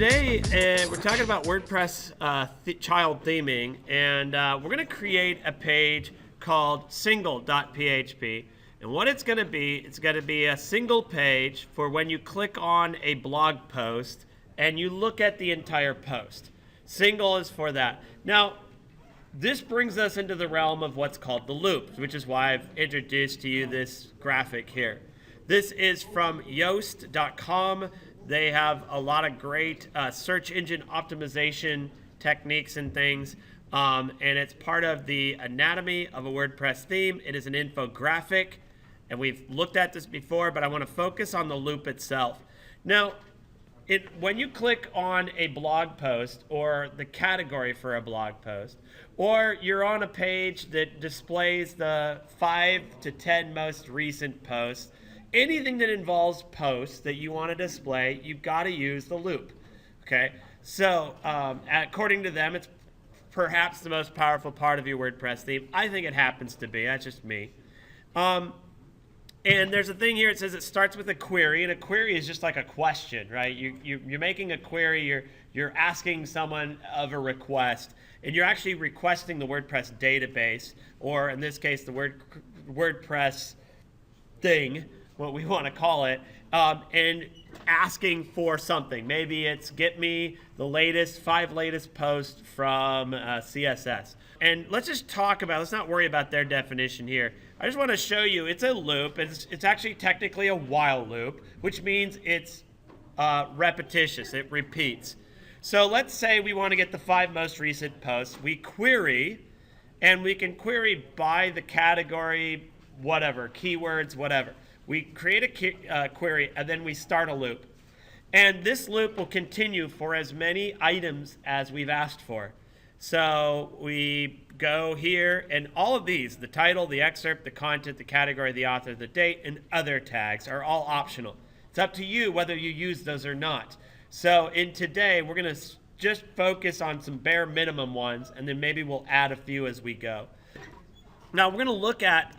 today we're talking about WordPress child theming, and we're going to create a page called Single.php. And what it's going to be a single page for when you click on a blog post and you look at the entire post. Single is for that. Now, this brings us into the realm of what's called the loops, which is why I've introduced to you this graphic here. This is from Yoast.com. They have a lot of great search engine optimization techniques and things, and it's part of the anatomy of a WordPress theme. It is an infographic, and we've looked at this before, but I want to focus on the loop itself. Now, when you click on a blog post or the category for a blog post, or you're on a page that displays the 5 to 10 most recent posts, anything that involves posts that you want to display, you've got to use the loop. Okay, so according to them, it's perhaps the most powerful part of your WordPress theme. I think it happens to be. That's just me. And there's a thing here. It says it starts with a query, and a query is just like a question, right? You're making a query. You're asking someone of a request, and you're actually requesting the WordPress database, or in this case, the WordPress thing, what we want to call it, and asking for something. Maybe it's get me the 5 latest posts from CSS. And let's just talk about, let's not worry about their definition here. I just want to show you, it's a loop. It's actually technically a while loop, which means it's repetitious, it repeats. So let's say we want to get the 5 most recent posts. We query, and we can query by the category, whatever, keywords, whatever. We create a query, and then we start a loop. And this loop will continue for as many items as we've asked for. So we go here, and all of these, the title, the excerpt, the content, the category, the author, the date, and other tags are all optional. It's up to you whether you use those or not. So in today, we're going to just focus on some bare minimum ones, and then maybe we'll add a few as we go. Now we're going to look at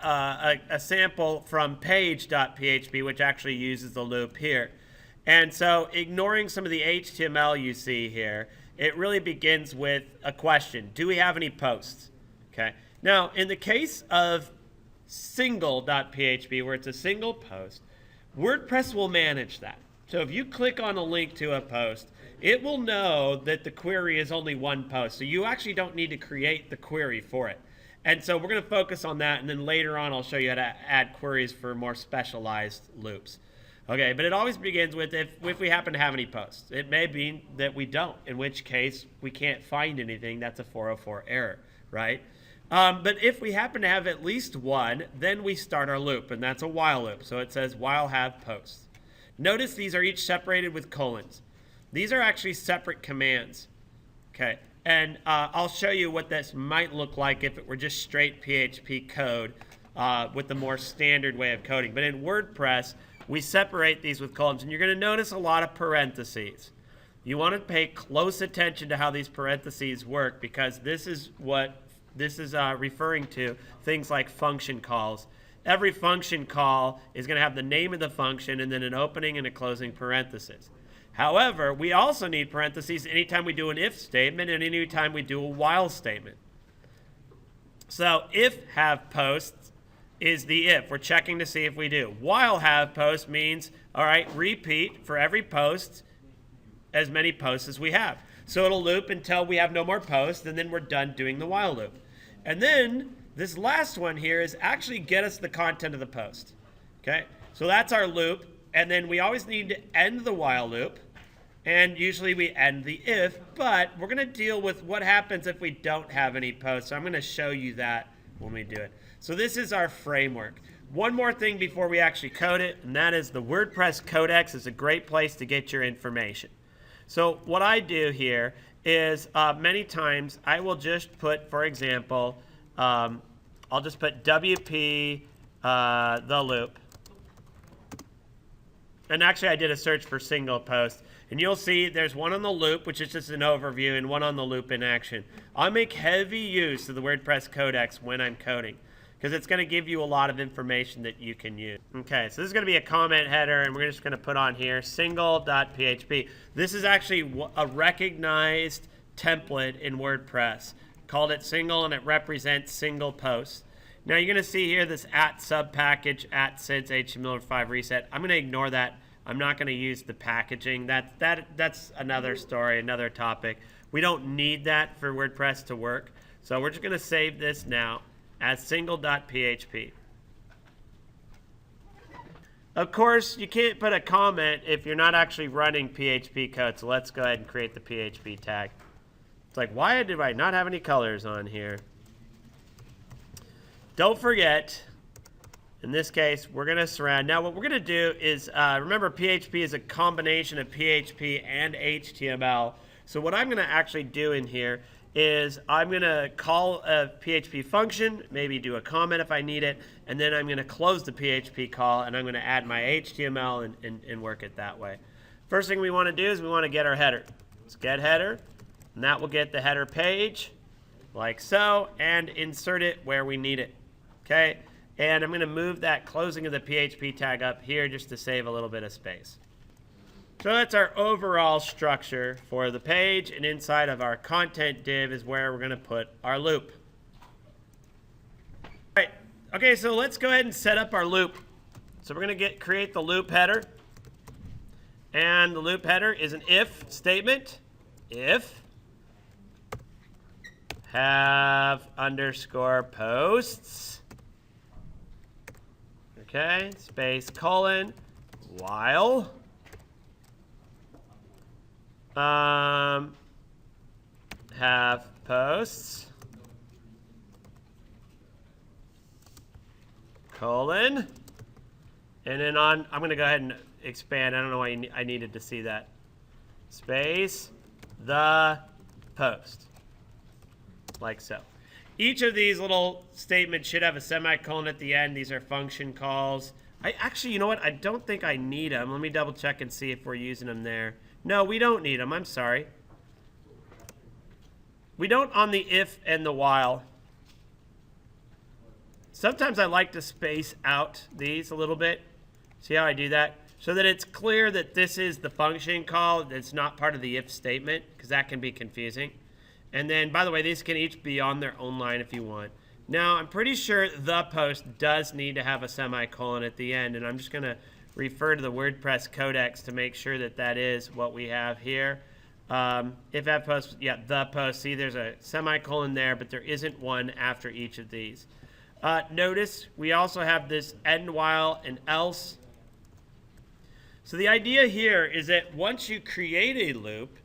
a sample from page.php, which actually uses the loop here. And so ignoring some of the HTML you see here, it really begins with a question. Do we have any posts? Okay. Now, in the case of Single.php, where it's a single post, WordPress will manage that. So if you click on a link to a post, it will know that the query is only one post. So you actually don't need to create the query for it. And so we're going to focus on that, and then later on I'll show you how to add queries for more specialized loops. Okay, but it always begins with if we happen to have any posts. It may be that we don't, in which case we can't find anything. That's a 404 error, right? But if we happen to have at least one, then we start our loop, and that's a while loop. So it says while have posts. Notice these are each separated with colons. These are actually separate commands. Okay. And I'll show you what this might look like if it were just straight PHP code with the more standard way of coding. But in WordPress, we separate these with columns. And you're going to notice a lot of parentheses. You want to pay close attention to how these parentheses work, because this is what this is referring to, things like function calls. Every function call is going to have the name of the function and then an opening and a closing parenthesis. However, we also need parentheses anytime we do an if statement and anytime we do a while statement. So if have posts is the if. We're checking to see if we do. While have posts means, all right, repeat for every post as many posts as we have. So it'll loop until we have no more posts, and then we're done doing the while loop. And then this last one here is actually get us the content of the post. Okay, so that's our loop. And then we always need to end the while loop, and usually we end the if, but we're going to deal with what happens if we don't have any posts. So I'm going to show you that when we do it. So this is our framework. One more thing before we actually code it, and that is the WordPress Codex is a great place to get your information. So what I do here is many times I will just put, for example, I'll just put WP the loop. And actually, I did a search for single post. And you'll see there's one on the loop, which is just an overview, and one on the loop in action. I make heavy use of the WordPress Codex when I'm coding. because it's going to give you a lot of information that you can use. Okay, so this is going to be a comment header, and we're just going to put on here single.php. This is actually a recognized template in WordPress. Called it single, and it represents single posts. Now you're going to see here this @subpackage @since HTML5 reset. I'm going to ignore that. I'm not going to use the packaging. That's another story, another topic. We don't need that for WordPress to work. So we're just going to save this now as single.php. Of course, you can't put a comment if you're not actually running PHP code. So let's go ahead and create the PHP tag. It's like, why do I not have any colors on here? Don't forget, in this case, we're going to surround. Now, what we're going to do is, remember, PHP is a combination of PHP and HTML. So what I'm going to actually do in here is I'm going to call a PHP function, maybe do a comment if I need it, and then I'm going to close the PHP call, and I'm going to add my HTML and work it that way. First thing we want to do is we want to get our header. Let's get header, and that will get the header page, like so, and insert it where we need it. Okay, and I'm going to move that closing of the PHP tag up here just to save a little bit of space. So that's our overall structure for the page, and inside of our content div is where we're going to put our loop. All right, okay, so let's go ahead and set up our loop. So we're going to create the loop header, and the loop header is an if statement. If have underscore posts. Okay, space colon, while have posts colon, and then I'm going to go ahead and expand. I don't know why I needed to see that. Space the post, like so. Each of these little statements should have a semicolon at the end. These are function calls. Actually, you know what? I don't think I need them. Let me double check and see if we're using them there. No, we don't need them. I'm sorry. We don't on the if and the while. Sometimes I like to space out these a little bit. See how I do that? So that it's clear that this is the function call. It's not part of the if statement, because that can be confusing. And then, by the way, these can each be on their own line if you want. Now, I'm pretty sure the post does need to have a semicolon at the end, and I'm just going to refer to the WordPress codex to make sure that that is what we have here. If that post, yeah, the post, see there's a semicolon there, but there isn't one after each of these. Notice we also have this end while and else. So the idea here is that once you create a loop,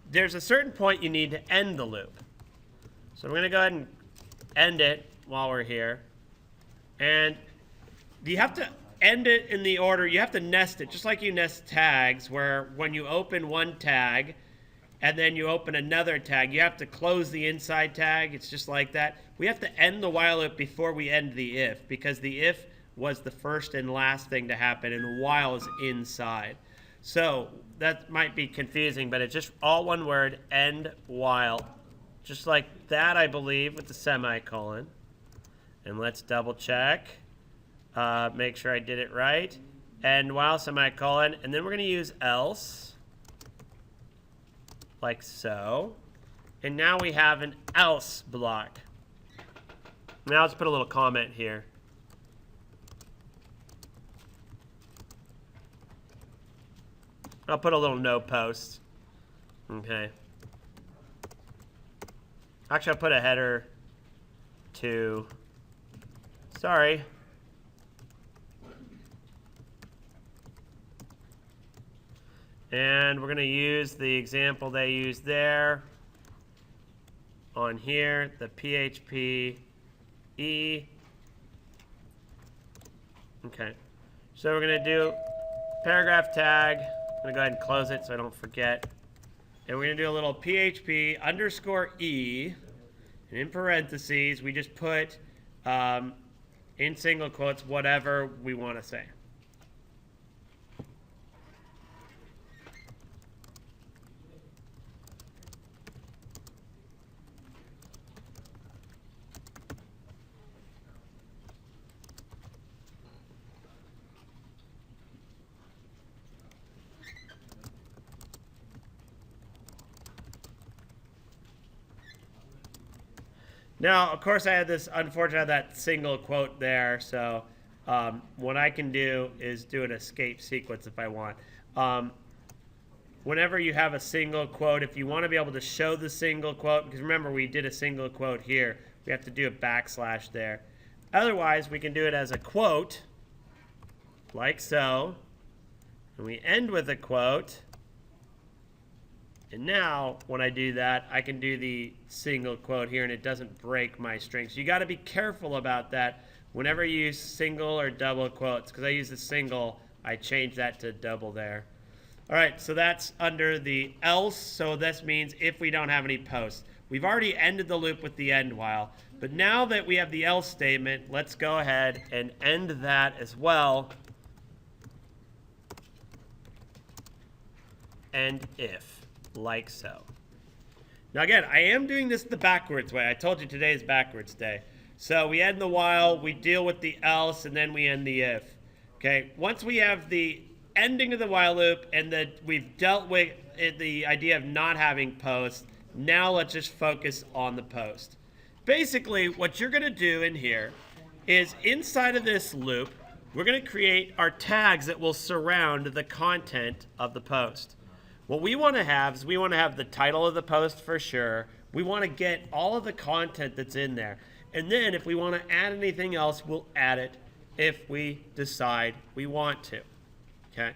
there's a certain point you need to end the loop. So we're going to go ahead and end it while we're here. And you have to end it in the order. You have to nest it, just like you nest tags, where when you open one tag and then you open another tag, you have to close the inside tag. It's just like that. We have to end the while loop before we end the if, because the if was the first and last thing to happen, and while is inside. So that might be confusing, but it's just all one word, end while. Just like that, I believe, with the semicolon. And let's double check. Make sure I did it right. End while, semicolon. And then we're going to use else. Like so. And now we have an else block. Now let's put a little comment here. I'll put a little no post. Okay. Actually, I'll put a header to, sorry. And we're going to use the example they used there on here, the PHP E. Okay. So we're going to do paragraph tag. I'm going to go ahead and close it so I don't forget. And we're going to do a little PHP underscore E. And in parentheses, we just put in single quotes whatever we want to say. Now, of course, I had this unfortunate that single quote there. So what I can do is do an escape sequence if I want. Whenever you have a single quote, if you want to be able to show the single quote, because remember we did a single quote here, we have to do a backslash there. Otherwise, we can do it as a quote, like so. And we end with a quote. And now, when I do that, I can do the single quote here, and it doesn't break my string. So you got to be careful about that whenever you use single or double quotes. Because I use the single, I change that to double there. All right, so that's under the else. So this means if we don't have any posts. We've already ended the loop with the end while. But now that we have the else statement, let's go ahead and end that as well. And if, like so. Now again, I am doing this the backwards way. I told you today is backwards day. So we end the while, we deal with the else, and then we end the if. Okay, once we have the ending of the while loop and that we've dealt with the idea of not having posts, now let's just focus on the post. Basically, what you're going to do in here is inside of this loop, we're going to create our tags that will surround the content of the post. What we want to have is we want to have the title of the post for sure. We want to get all of the content that's in there. And then if we want to add anything else, we'll add it if we decide we want to. Okay.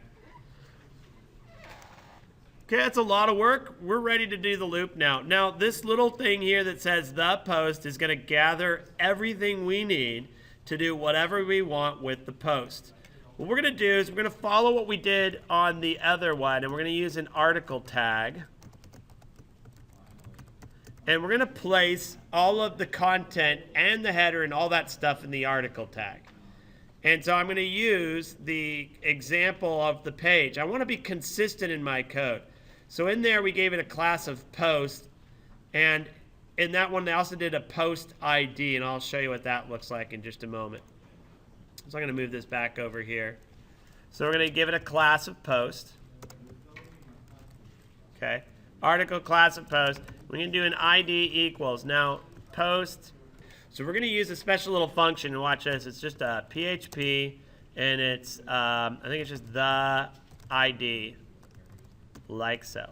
Okay, that's a lot of work. We're ready to do the loop now. Now, this little thing here that says the post is going to gather everything we need to do whatever we want with the post. What we're going to do is we're going to follow what we did on the other one, and we're going to use an article tag. And we're going to place all of the content and the header and all that stuff in the article tag. And so I'm going to use the example of the page. I want to be consistent in my code. So in there, we gave it a class of post. And in that one, they also did a post ID. And I'll show you what that looks like in just a moment. So I'm going to move this back over here. So we're going to give it a class of post. Okay. Article class of post. We're going to do an ID equals. Now, post. So we're going to use a special little function. And watch this. It's just a PHP. And it's, I think it's just the ID. Like so.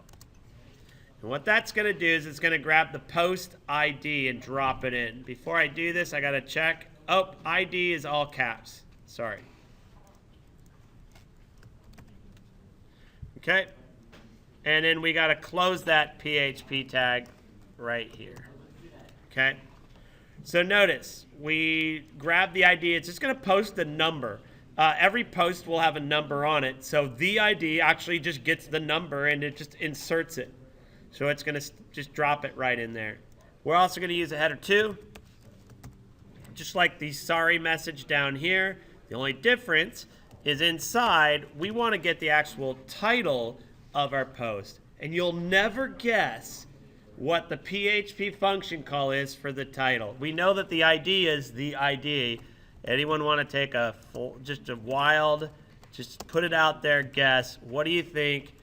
And what that's going to do is it's going to grab the post ID and drop it in. Before I do this, I got to check. Oh, ID is all caps. Sorry. Okay. And then we got to close that PHP tag right here. Okay. So notice, we grab the ID. It's just going to post a number. Every post will have a number on it. So the ID actually just gets the number and it just inserts it. So it's going to just drop it right in there. We're also going to use a header too. Just like the sorry message down here. The only difference is inside, we want to get the actual title of our post. And you'll never guess what the PHP function call is for the title. We know that the ID is the ID. Anyone want to take a full, just a wild, just put it out there, guess. What do you think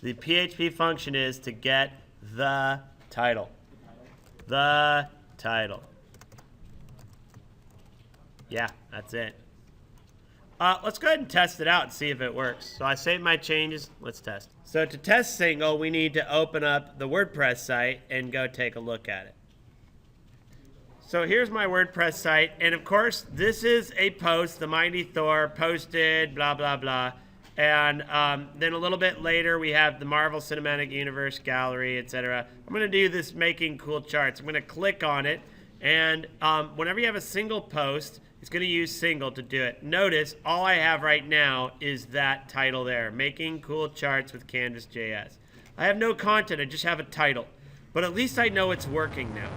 the PHP function is to get the title? The title. Yeah, that's it. Let's go ahead and test it out and see if it works. So I saved my changes. Let's test. So to test single, we need to open up the WordPress site and go take a look at it. So here's my WordPress site. And of course, this is a post. The Mighty Thor posted, blah, blah, blah. And then a little bit later, we have the Marvel Cinematic Universe gallery, etc. I'm going to do this making cool charts. I'm going to click on it. And whenever you have a single post, it's going to use single to do it. Notice all I have right now is that title there, making cool charts with Canvas.js. I have no content, I just have a title. But at least I know it's working now.